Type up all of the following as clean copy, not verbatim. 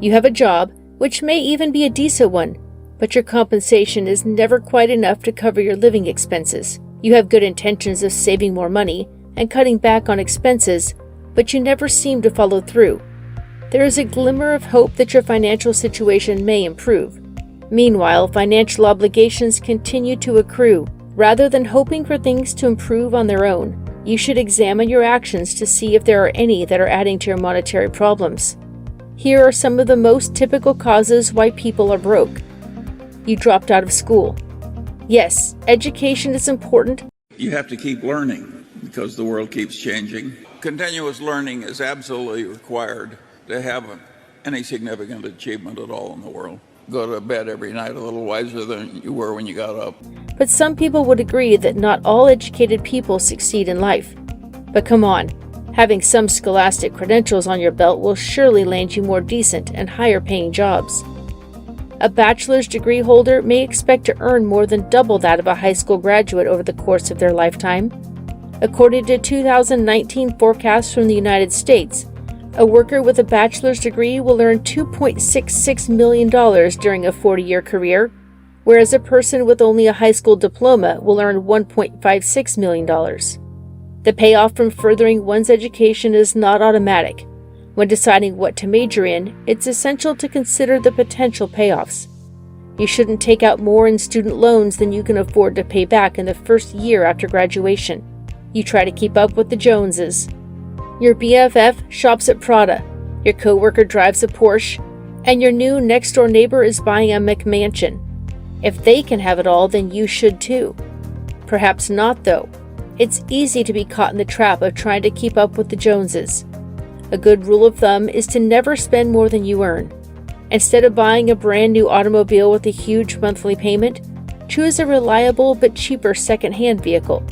You have a job, which may even be a decent one, but your compensation is never quite enough to cover your living expenses. You have good intentions of saving more money and cutting back on expenses, but you never seem to follow through. There is a glimmer of hope that your financial situation may improve. Meanwhile, financial obligations continue to accrue. Rather than hoping for things to improve on their own, you should examine your actions to see if there are any that are adding to your monetary problems. Here are some of the most typical causes why people are broke. You dropped out of school. Yes, education is important. You have to keep learning because the world keeps changing. Continuous learning is absolutely required to have any significant achievement at all in the world. Go to bed every night a little wiser than you were when you got up. But some people would agree that not all educated people succeed in life. But come on, having some scholastic credentials on your belt will surely land you more decent and higher paying jobs. A bachelor's degree holder may expect to earn more than double that of a high school graduate over the course of their lifetime. According to 2019 forecasts from the United States, a worker with a bachelor's degree will earn $2.66 million during a 40-year career, whereas a person with only a high school diploma will earn $1.56 million. The payoff from furthering one's education is not automatic. When deciding what to major in, it's essential to consider the potential payoffs. You shouldn't take out more in student loans than you can afford to pay back in the first year after graduation. You try to keep up with the Joneses. Your BFF shops at Prada, your coworker drives a Porsche, and your new next-door neighbor is buying a McMansion. If they can have it all, then you should too. Perhaps not, though. It's easy to be caught in the trap of trying to keep up with the Joneses. A good rule of thumb is to never spend more than you earn. Instead of buying a brand new automobile with a huge monthly payment, choose a reliable but cheaper second-hand vehicle.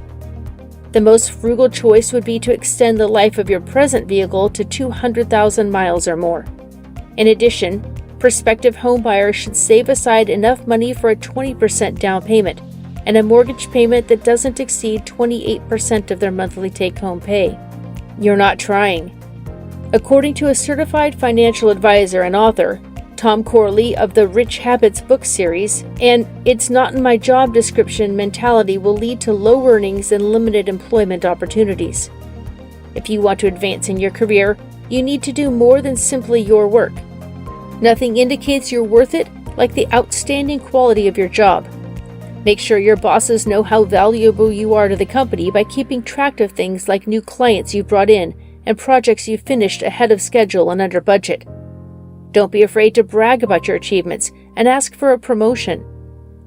The most frugal choice would be to extend the life of your present vehicle to 200,000 miles or more. In addition, prospective homebuyers should save aside enough money for a 20% down payment and a mortgage payment that doesn't exceed 28% of their monthly take-home pay. You're not trying. According to a certified financial advisor and author, Tom Corley of the Rich Habits book series, and "it's not in my job description" mentality will lead to low earnings and limited employment opportunities. If you want to advance in your career, you need to do more than simply your work. Nothing indicates you're worth it like the outstanding quality of your job. Make sure your bosses know how valuable you are to the company by keeping track of things like new clients you've brought in and projects you've finished ahead of schedule and under budget. Don't be afraid to brag about your achievements and ask for a promotion.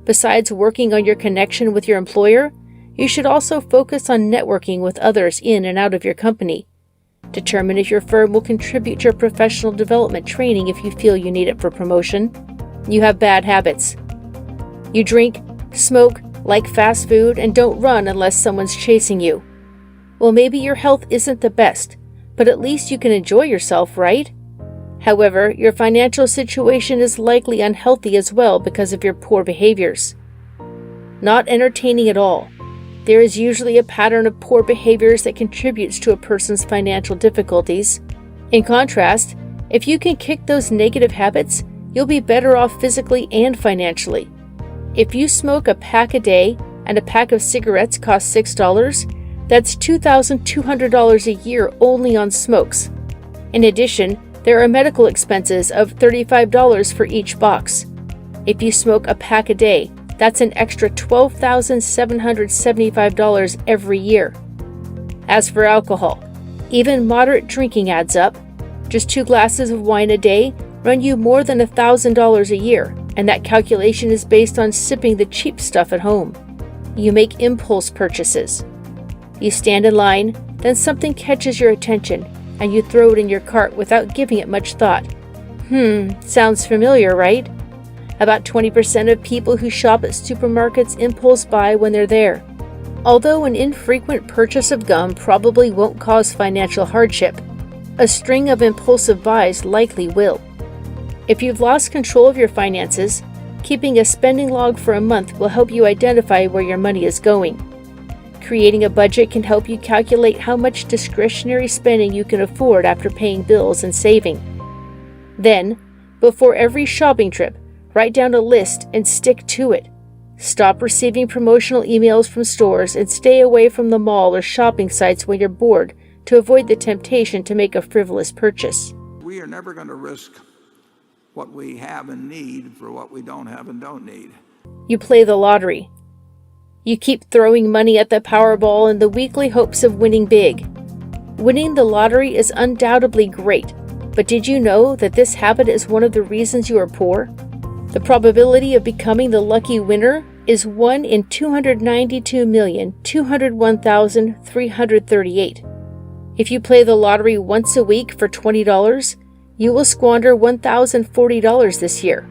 Besides working on your connection with your employer, you should also focus on networking with others in and out of your company. Determine if your firm will contribute to your professional development training if you feel you need it for promotion. You have bad habits. You drink, smoke, like fast food, and don't run unless someone's chasing you. Well, maybe your health isn't the best, but at least you can enjoy yourself, right? However, your financial situation is likely unhealthy as well because of your poor behaviors. Not entertaining at all. There is usually a pattern of poor behaviors that contributes to a person's financial difficulties. In contrast, if you can kick those negative habits, you'll be better off physically and financially. If you smoke a pack a day and a pack of cigarettes costs $6, that's $2,200 a year only on smokes. In addition, there are medical expenses of $35 for each box. If you smoke a pack a day, that's an extra $12,775 every year. As for alcohol, even moderate drinking adds up. Just 2 glasses of wine a day run you more than $1,000 a year, and that calculation is based on sipping the cheap stuff at home. You make impulse purchases. You stand in line, then something catches your attention, and you throw it in your cart without giving it much thought. Sounds familiar, right? About 20% of people who shop at supermarkets impulse buy when they're there. Although an infrequent purchase of gum probably won't cause financial hardship, a string of impulsive buys likely will. If you've lost control of your finances, keeping a spending log for a month will help you identify where your money is going. Creating a budget can help you calculate how much discretionary spending you can afford after paying bills and saving. Then, Before every shopping trip, write down a list and stick to it. Stop receiving promotional emails from stores and stay away from the mall or shopping sites when you're bored to avoid the temptation to make a frivolous purchase. We are never going to risk what we have and need for what we don't have and don't need. You play the lottery. You keep throwing money at the Powerball in the weekly hopes of winning big. Winning the lottery is undoubtedly great, but did you know that this habit is one of the reasons you are poor? The probability of becoming the lucky winner is 1 in 292,201,338. If you play the lottery once a week for $20, you will squander $1,040 this year.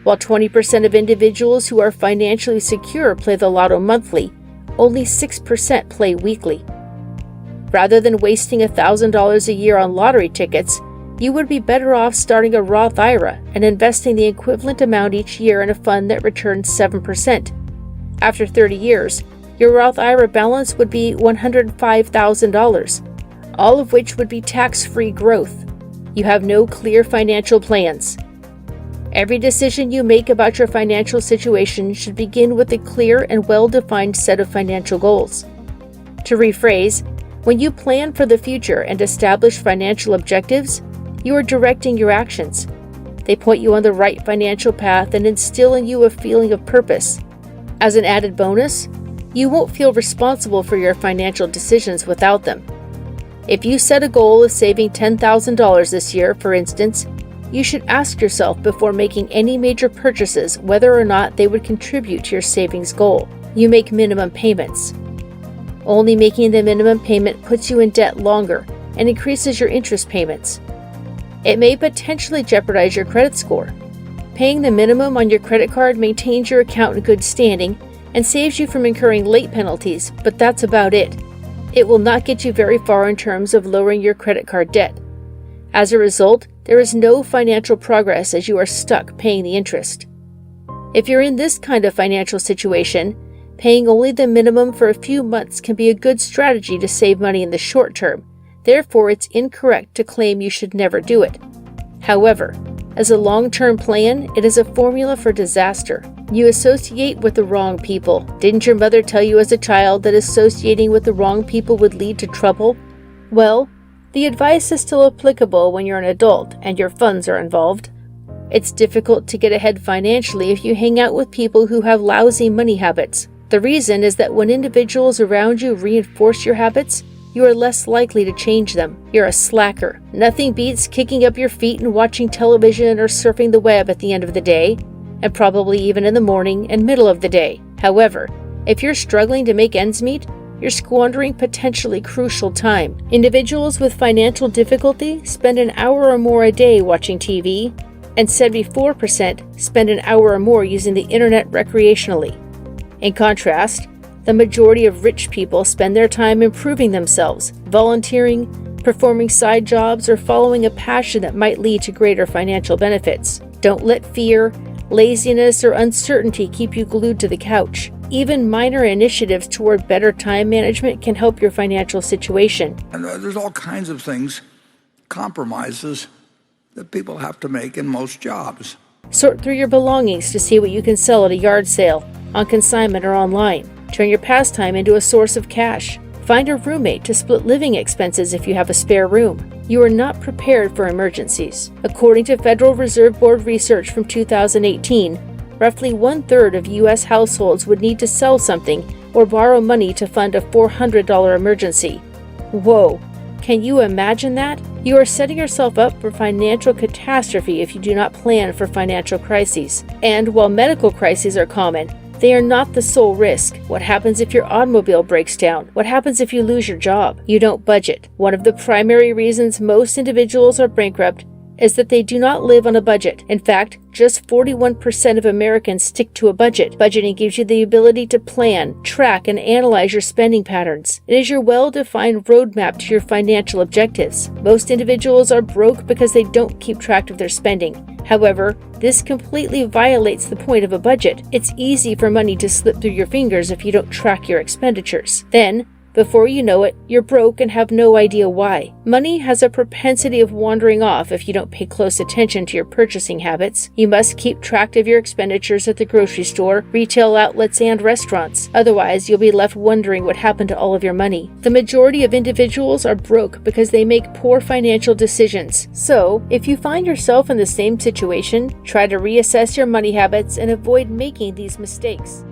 While 20% of individuals who are financially secure play the lotto monthly, only 6% play weekly. Rather than wasting $1,000 a year on lottery tickets, you would be better off starting a Roth IRA and investing the equivalent amount each year in a fund that returns 7%. After 30 years, your Roth IRA balance would be $105,000, all of which would be tax-free growth. You have no clear financial plans. Every decision you make about your financial situation should begin with a clear and well-defined set of financial goals. To rephrase, when you plan for the future and establish financial objectives, you are directing your actions. They point you on the right financial path and instill in you a feeling of purpose. As an added bonus, you won't feel responsible for your financial decisions without them. If you set a goal of saving $10,000 this year, for instance, you should ask yourself before making any major purchases whether or not they would contribute to your savings goal. You make minimum payments. Only making the minimum payment puts you in debt longer and increases your interest payments. It may potentially jeopardize your credit score. Paying the minimum on your credit card maintains your account in good standing and saves you from incurring late penalties, but that's about it. It will not get you very far in terms of lowering your credit card debt. As a result, there is no financial progress as you are stuck paying the interest. If you're in this kind of financial situation, paying only the minimum for a few months can be a good strategy to save money in the short term. Therefore, it's incorrect to claim you should never do it. However, as a long-term plan, it is a formula for disaster. You associate with the wrong people. Didn't your mother tell you as a child that associating with the wrong people would lead to trouble? Well, the advice is still applicable when you're an adult and your funds are involved. It's difficult to get ahead financially if you hang out with people who have lousy money habits. The reason is that when individuals around you reinforce your habits, you are less likely to change them. You're a slacker. Nothing beats kicking up your feet and watching television or surfing the web at the end of the day, and probably even in the morning and middle of the day. However, if you're struggling to make ends meet, you're squandering potentially crucial time. Individuals with financial difficulty spend an hour or more a day watching TV, and 74% spend an hour or more using the internet recreationally. In contrast, the majority of rich people spend their time improving themselves, volunteering, performing side jobs, or following a passion that might lead to greater financial benefits. Don't let fear, laziness, or uncertainty keep you glued to the couch. Even minor initiatives toward better time management can help your financial situation. And there's all kinds of things, compromises that people have to make in most jobs. Sort through your belongings to see what you can sell at a yard sale, on consignment, or online. Turn your pastime into a source of cash. Find a roommate to split living expenses if you have a spare room. You are not prepared for emergencies. According to Federal Reserve Board research from 2018, roughly 1/3 of U.S. households would need to sell something or borrow money to fund a $400 emergency. Whoa, can you imagine that? You are setting yourself up for financial catastrophe if you do not plan for financial crises. And while medical crises are common, they are not the sole risk. What happens if your automobile breaks down? What happens if you lose your job? You don't budget. One of the primary reasons most individuals are bankrupt is that they do not live on a budget. In fact, just 41% of Americans stick to a budget. Budgeting gives you the ability to plan, track, and analyze your spending patterns. It is your well-defined roadmap to your financial objectives. Most individuals are broke because they don't keep track of their spending. However, this completely violates the point of a budget. It's easy for money to slip through your fingers if you don't track your expenditures. Then, Before you know it, you're broke and have no idea why. Money has a propensity of wandering off if you don't pay close attention to your purchasing habits. You must keep track of your expenditures at the grocery store, retail outlets, and restaurants. Otherwise, you'll be left wondering what happened to all of your money. The majority of individuals are broke because they make poor financial decisions. So, if you find yourself in the same situation, try to reassess your money habits and avoid making these mistakes.